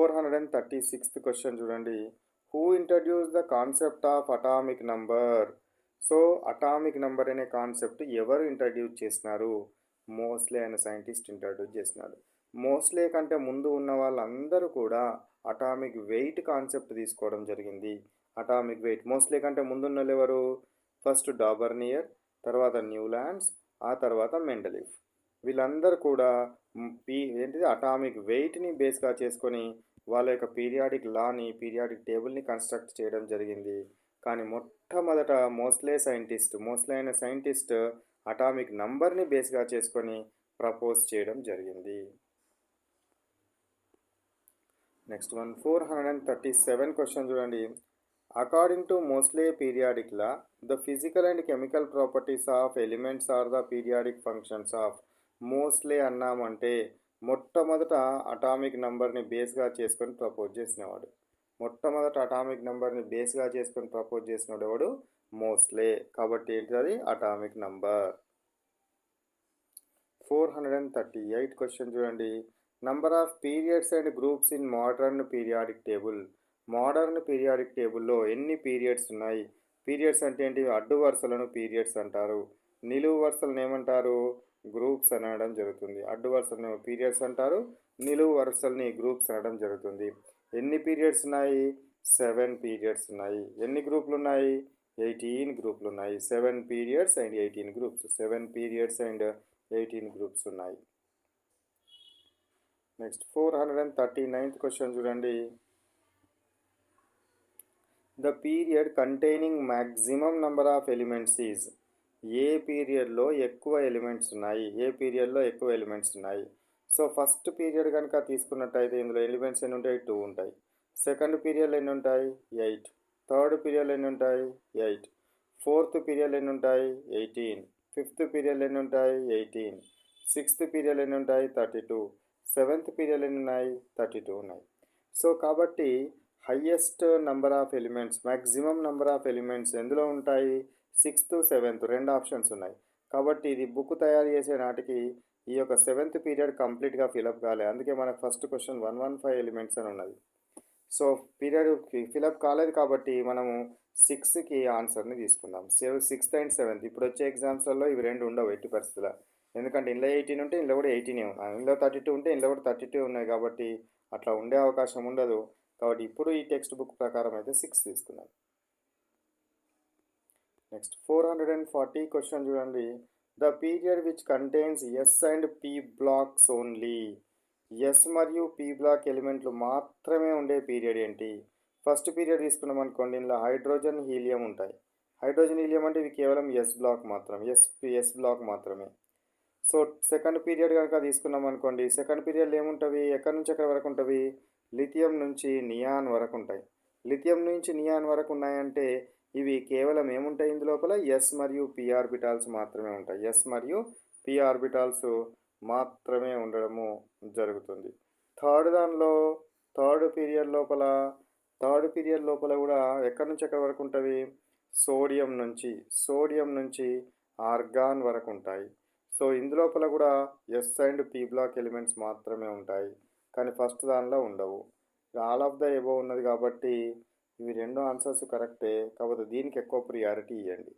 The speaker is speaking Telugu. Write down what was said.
436th క్వశ్చన్ చూడండి. Who introduce the concept of atomic number? So atomic number అనే కాన్సెప్ట్ ఎవరు ఇంట్రడ్యూస్ చేసినారు? మోస్లే అనే సైంటిస్ట్ ఇంట్రడ్యూస్ చేసినాడు. మోస్లే కంటే ముందు ఉన్న వాళ్ళందరూ కూడా అటామిక్ వెయిట్ కాన్సెప్ట్ తీసుకోవడం జరిగింది. అటామిక్ వెయిట్ మోస్లే కంటే ముందున్న వాళ్ళు ఎవరు? ఫస్ట్ డాబర్నియర్, తర్వాత న్యూలాండ్స్, ఆ తర్వాత మెండలిఫ్. వీళ్ళందరూ కూడా ఏంటిది అటామిక్ వెయిట్ని బేస్గా చేసుకొని వాళ్ళ యొక్క పీరియాడిక్ లాని, పీరియాడిక్ టేబుల్ని కన్స్ట్రక్ట్ చేయడం జరిగింది. కానీ మొట్టమొదట మోస్లే అనే సైంటిస్ట్ అటామిక్ నంబర్ని బేస్గా చేసుకొని ప్రపోజ్ చేయడం జరిగింది. నెక్స్ట్ వన్ 437 క్వశ్చన్ చూడండి. According to Moseley periodic law, the physical and chemical properties of elements are the periodic functions of. Moseley అన్నామంటే మొట్టమొదట అటామిక్ నంబర్ని బేస్గా చేసుకొని ప్రపోజ్ చేసినవాడు. మొట్టమొదట అటామిక్ నంబర్ని బేస్గా చేసుకొని ప్రపోజ్ చేసినవాడు ఎవడు? మోస్లే. కాబట్టి ఏంటిది అది? Atomic number. 438 క్వశ్చన్ చూడండి. Number of periods and groups in modern periodic table. Modern periodic టేబుల్లో ఎన్ని పీరియడ్స్ ఉన్నాయి? పీరియడ్స్ అంటే ఏంటి? అడ్డు వరుసలను పీరియడ్స్ అంటారు. నిలువు వరుసలను ఏమంటారు? గ్రూప్స్ అనడం జరుగుతుంది. అడ్డు వరుసలను పీరియడ్స్ అంటారు, నిలువు వరుసల్ని గ్రూప్స్ అనడం జరుగుతుంది. ఎన్ని పీరియడ్స్ ఉన్నాయి? 7 పీరియడ్స్ ఉన్నాయి. ఎన్ని గ్రూపులు ఉన్నాయి? 18 గ్రూపులు ఉన్నాయి. 7 periods and 18 groups. 7 periods and 18 groups ఉన్నాయి. నెక్స్ట్ 439th క్వశ్చన్ చూడండి. The period containing maximum number of elements is. ఏ పీరియడ్లో ఎక్కువ ఎలిమెంట్స్ ఉన్నాయి? ఏ పీరియడ్లో ఎక్కువ ఎలిమెంట్స్ ఉన్నాయి? సో ఫస్ట్ పీరియడ్ కనుక తీసుకున్నట్టయితే ఇందులో ఎలిమెంట్స్ ఎన్ని ఉంటాయి? 2 ఉంటాయి. సెకండ్ పీరియడ్లో ఎన్ని ఉంటాయి? 8. థర్డ్ పీరియడ్లో ఎన్ని ఉంటాయి? 8. ఫోర్త్ పీరియడ్లో ఎన్ని ఉంటాయి? 18. ఫిఫ్త్ పీరియడ్లో ఎన్ని ఉంటాయి? 18. సిక్స్త్ పీరియడ్లో ఎన్ని ఉంటాయి? 32. సెవెంత్ పీరియడ్లో ఎన్ని ఉన్నాయి? 32 ఉన్నాయి. సో కాబట్టి highest number of elements, maximum number of elements ఎందులో ఉంటాయి? 6th 7th 2 ఆప్షన్స్ ఉన్నాయి. కాబట్టి ఇది బుక్ తయారు చేసే నాటికి ఈ యొక్క 7th పీరియడ్ కంప్లీట్గా ఫిలప్ కాలేదు. అందుకే మనకు ఫస్ట్ క్వశ్చన్ 115 ఎలిమెంట్స్ అని ఉన్నది. సో పీరియడ్ ఫిలప్ కాలేదు కాబట్టి మనము 6కి ఆన్సర్ని తీసుకుందాం. 6th and 7th. ఇప్పుడు వచ్చే ఎగ్జామ్స్లలో ఇవి రెండు ఉండవు ఎట్టి పరిస్థితుల్లో. ఎందుకంటే ఇందులో 18 ఉంటే ఇందులో కూడా 18 ఉన్నాయి. ఇందులో 32 ఉంటే ఇందులో కూడా 32 ఉన్నాయి. కాబట్టి అట్లా ఉండే అవకాశం ఉండదు. కాబట్టి ఇప్పుడు ఈ టెక్స్ట్ బుక్ ప్రకారం అయితే 6 తీసుకున్నాం. నెక్స్ట్ 440 క్వశ్చన్ చూడండి. The period which contains S and P blocks only. S మరియు పీ బ్లాక్ ఎలిమెంట్లు మాత్రమే ఉండే పీరియడ్ ఏంటి? ఫస్ట్ పీరియడ్ తీసుకున్నాం అనుకోండి, ఇందులో హైడ్రోజన్ హీలియం ఉంటాయి. హైడ్రోజన్ హీలియం అంటే ఇవి కేవలం ఎస్ బ్లాక్ మాత్రమే, ఎస్ బ్లాక్ మాత్రమే. సో సెకండ్ పీరియడ్ కనుక తీసుకున్నాం అనుకోండి, సెకండ్ పీరియడ్లో ఏముంటుంది? ఎక్కడి నుంచి ఎక్కడి వరకు ఉంటుంది? లిథియం నుంచి నియాన్ వరకు ఉంటాయి. లిథియం నుంచి నియాన్ వరకు ఉన్నాయంటే ఇవి కేవలం ఏముంటాయి? ఇందులోపల ఎస్ మరియు పి ఆర్బిటాల్స్ మాత్రమే ఉంటాయి. ఎస్ మరియు పి ఆర్బిటాల్స్ మాత్రమే ఉండడము జరుగుతుంది. థర్డ్ పీరియడ్ లోపల కూడా ఎక్కడి నుంచి ఎక్కడి వరకు ఉంటుంది? సోడియం నుంచి ఆర్గాన్ వరకు ఉంటాయి. సో ఇందులోపల కూడా S and P block elements మాత్రమే ఉంటాయి. కానీ ఫస్ట్ దానిలో ఉండవు. ఆల్ ఆఫ్ ద ఎబోవ్ ఉన్నది కాబట్టి ఇవి రెండు ఆన్సర్స్ కరెక్టే. కాకపోతే దీనికి ఎక్కువ ప్రియారిటీ ఇవ్వండి.